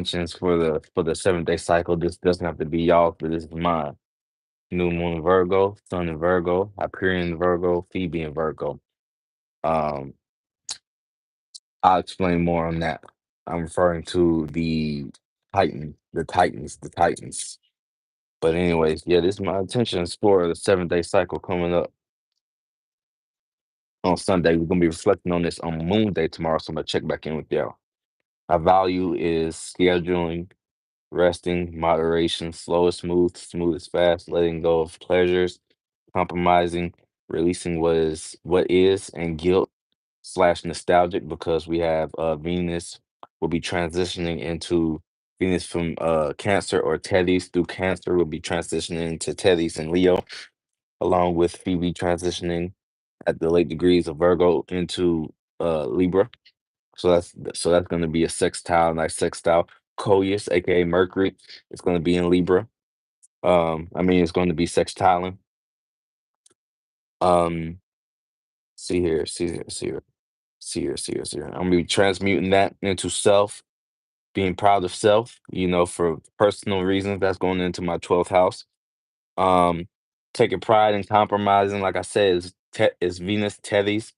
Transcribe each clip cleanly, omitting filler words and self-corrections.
Intentions for the 7 day cycle. This doesn't have to be y'all, but this is mine. New moon in Virgo, sun in Virgo, Hyperion in Virgo, Phoebe in Virgo. Um, I'll explain more on that. I'm referring to the Titans. But anyways, yeah, this is my intentions for the 7 day cycle coming up on Sunday. We're gonna be reflecting on this on Moon Day tomorrow, so I'm gonna check back in with y'all. My value is scheduling, resting, moderation, slow is smooth, smooth is fast, letting go of pleasures, compromising, releasing what is, and guilt slash nostalgic because we have Venus will be transitioning into Venus from Cancer or Tethys through Cancer will be transitioning to Tethys and Leo, along with Phoebe transitioning at the late degrees of Virgo into Libra. So that's going to be a sextile, nice sextile. Coius, aka Mercury, is going to be in Libra. I mean, it's going to be sextiling. Um, see here, see here, see here, see here, see here, see here. I'm gonna be transmuting that into self, being proud of self. For personal reasons, that's going into my 12th house. Um, taking pride in compromising, like I said, is Venus Tethys.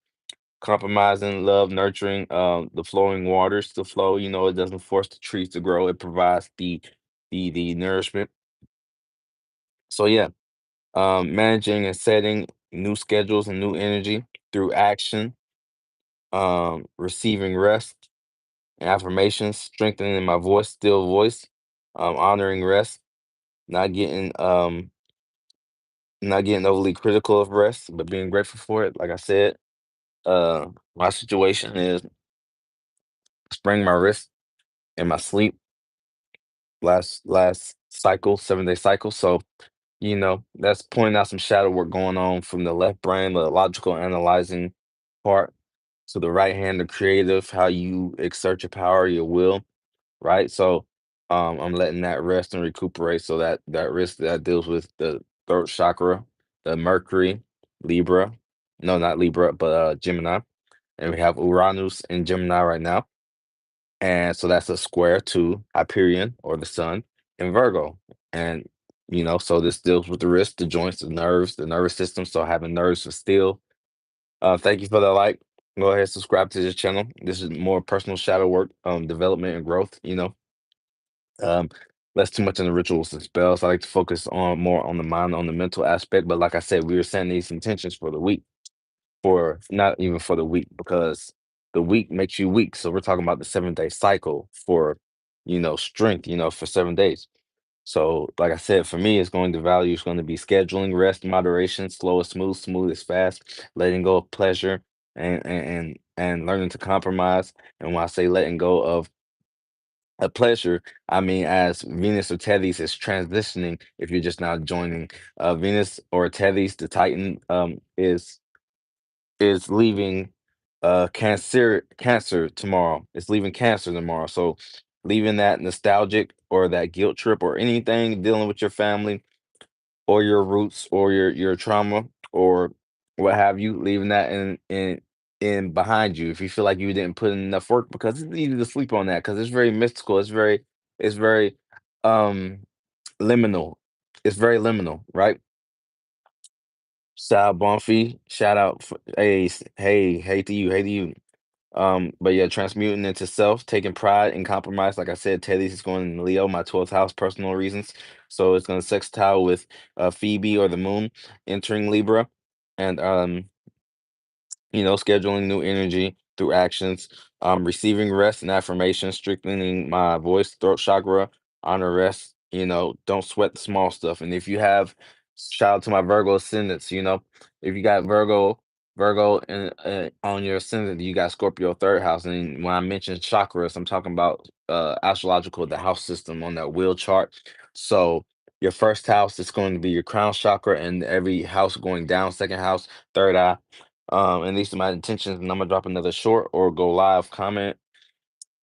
Compromising, love, nurturing, the flowing waters to flow. It doesn't force the trees to grow. It provides the nourishment. So yeah, managing and setting new schedules and new energy through action, receiving rest and affirmations, strengthening my voice, still voice, honoring rest, not getting um not getting overly critical of rest, but being grateful for it. Like I said, my situation is spraining my wrist in my sleep last cycle, 7 day cycle. So, that's pointing out some shadow work going on from the left brain, the logical analyzing part, to the right hand, the creative, how you exert your power, your will, right? So, I'm letting that rest and recuperate. So that wrist that deals with the throat chakra, the Mercury, Libra, no, not Libra, but Gemini, and we have Uranus in Gemini right now. And so that's a square to Hyperion or the sun in Virgo. And, so this deals with the wrist, the joints, the nerves, the nervous system. So having nerves are still. Thank you for the like. Go ahead, subscribe to this channel. This is more personal shadow work, development and growth, Um, less too much in the rituals and spells. I like to focus on more on the mind, on the mental aspect. But like I said, we were setting these intentions for the week, for not even for the week, because the week makes you weak. So we're talking about the 7 day cycle for, strength, for 7 days. So, like I said, for me, it's going to value is going to be scheduling, rest, moderation, slow is smooth, smooth is fast, letting go of pleasure, and learning to compromise. And when I say letting go of a pleasure, I mean as Venus or Tethys is transitioning. If you're just now joining, Venus or Tethys, the Titan, is leaving Cancer tomorrow. It's leaving Cancer tomorrow. So leaving that nostalgic or that guilt trip or anything dealing with your family or your roots or your trauma or what have you, leaving that in behind you. If you feel like you didn't put in enough work, because it's easy to sleep on that because it's very mystical. It's very um liminal. It's very liminal, right? Sal Bonfy, shout out. Hey, hey to you, hey to you. But yeah, transmuting into self, taking pride and compromise. Like I said, Teddy's is going in Leo, my 12th house, personal reasons. So it's going to sextile with Phoebe or the moon entering Libra. And scheduling new energy through actions, receiving rest and affirmation, strengthening my voice, throat chakra, honor rest, don't sweat the small stuff. And if you have, shout out to my Virgo ascendants, if you got Virgo on your ascendant, you got Scorpio third house. And when I mention chakras, I'm talking about astrological, the house system on that wheel chart. So your first house is going to be your crown chakra, and every house going down, second house, third eye. And these are my intentions, and I'm gonna drop another short or go live comment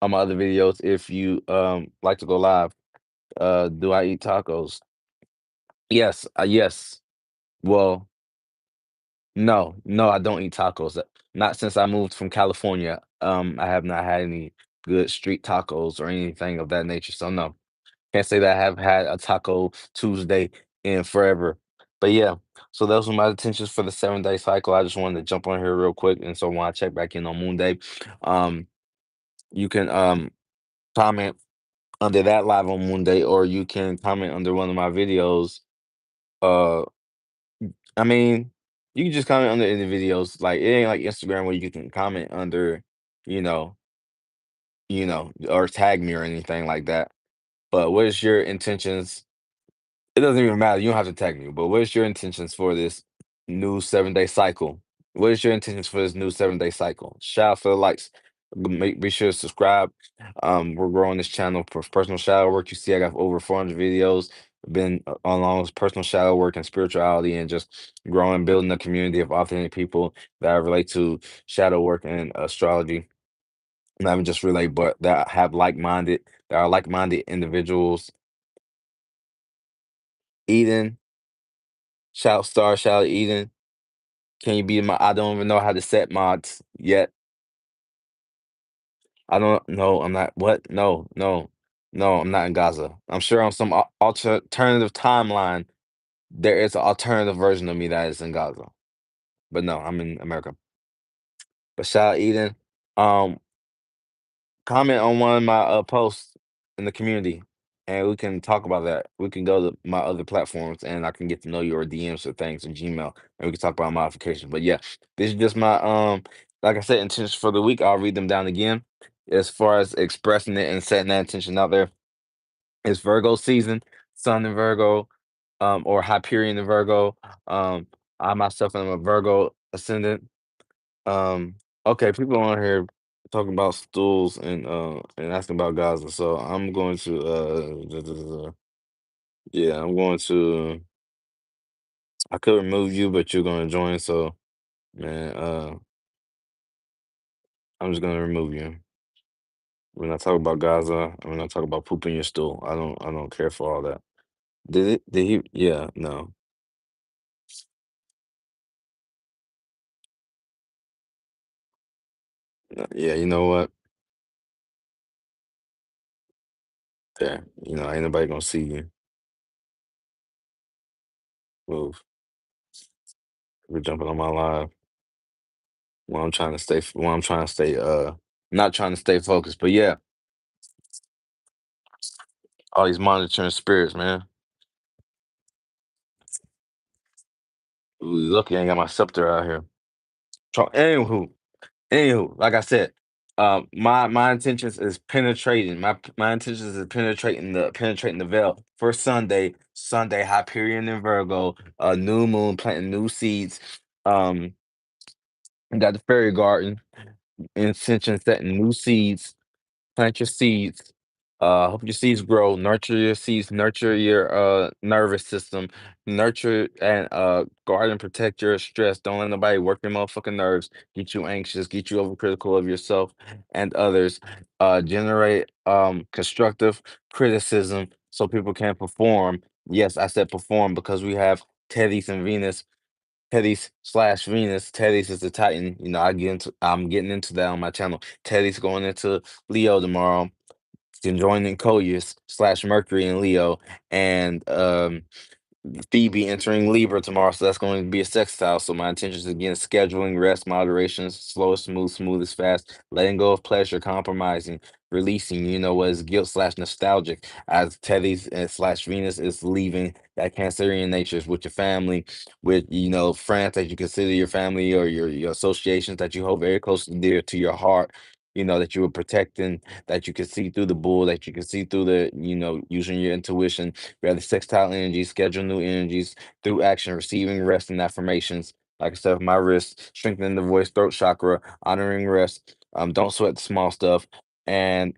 on my other videos if you like to go live. Do I eat tacos? Yes, yes. Well, no, no, I don't eat tacos. Not since I moved from California. I have not had any. good street tacos or anything of that nature. So no, can't say that I have had a Taco Tuesday in forever. But yeah, so those were my intentions for the 7 day cycle. I just wanted to jump on here real quick. And so when I check back in on Moon Day, um, you can comment under that live on Moon Day, or you can comment under one of my videos. Uh I mean, you can just comment under any videos. Like it ain't like Instagram where you can comment under, you know, or tag me or anything like that. But what is your intentions? It doesn't even matter. You don't have to tag me. But what is your intentions for this new 7 day cycle? What is your intentions for this new 7 day cycle? Shout out for the likes. Be sure to subscribe. We're growing this channel for personal shadow work. You see, I got over 400 videos. Been along with personal shadow work and spirituality, and just growing, building a community of authentic people that relate to shadow work and astrology. Not even just relate, but that are like-minded individuals. Eden, shout star, shout Eden. Can you be my? I don't even know how to set mods yet. I don't know. I'm not. What? No, no, no. I'm not in Gaza. I'm sure on some alternative timeline there is an alternative version of me that is in Gaza. But no, I'm in America. But shout out Eden. Um, Comment on one of my posts in the community, and we can talk about that. We can go to my other platforms, and I can get to know your DMs or things in Gmail, and we can talk about modifications. But yeah, this is just my like I said, intentions for the week. I'll read them down again. As far as expressing it and setting that intention out there, it's Virgo season, Sun in Virgo, or Hyperion in Virgo. I myself am a Virgo ascendant. um, okay, people on here talking about stools and asking about Gaza, so I'm going to yeah, I'm going to I could remove you, but you're gonna join, so man, I'm just gonna remove you. When I talk about Gaza, when I talk about pooping your stool, I don't care for all that. Did he yeah, no. Yeah, you know what? Yeah, ain't nobody gonna see you move. We're jumping on my live. Not trying to stay focused, but yeah, all these monitoring spirits, man. Ooh, lucky I ain't got my scepter out here. Anywho, like I said, my intentions is penetrating. My intentions is penetrating the veil for Sunday. Sunday, Hyperion and Virgo, new moon, planting new seeds. Um, we got the fairy garden, intention setting new seeds. Plant your seeds. Hope your seeds grow. Nurture your seeds. Nurture your nervous system. Nurture and guard and protect your stress. Don't let nobody work your motherfucking nerves. Get you anxious. Get you overcritical of yourself and others. Generate constructive criticism so people can perform. Yes, I said perform because we have Teddy's and Venus. Teddy's slash Venus. Teddy's is the Titan. I'm getting into that on my channel. Teddy's going into Leo tomorrow, conjoining Coyus slash Mercury in Leo, and Phoebe entering Libra tomorrow, so that's going to be a sextile. So my intentions again: scheduling, rest, moderation, slow, smooth, smooth is fast, letting go of pleasure, compromising, releasing. You know what is guilt slash nostalgic, as Teddy's slash Venus is leaving that Cancerian natures with your family, with friends that you consider your family, or your associations that you hold very close and dear to your heart. That you were protecting, that you could see through the bull, that you could see through using your intuition. We have the sextile energy, schedule new energies through action, receiving rest and affirmations. Like I said, with my wrist, strengthening the voice, throat chakra, honoring rest. Don't sweat the small stuff. And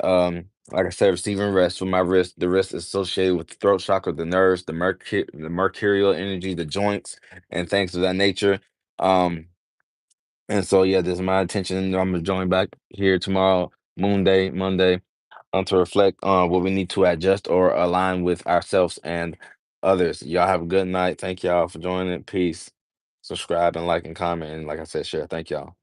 like I said, receiving rest with my wrist. The wrist is associated with the throat chakra, the nerves, the mercurial energy, the joints, and things of that nature. Um, and so yeah, this is my intention. I'm gonna join back here tomorrow, Moon Day, Monday, to reflect on what we need to adjust or align with ourselves and others. Y'all have a good night. Thank y'all for joining. Peace. Subscribe and like and comment. And like I said, share. Thank y'all.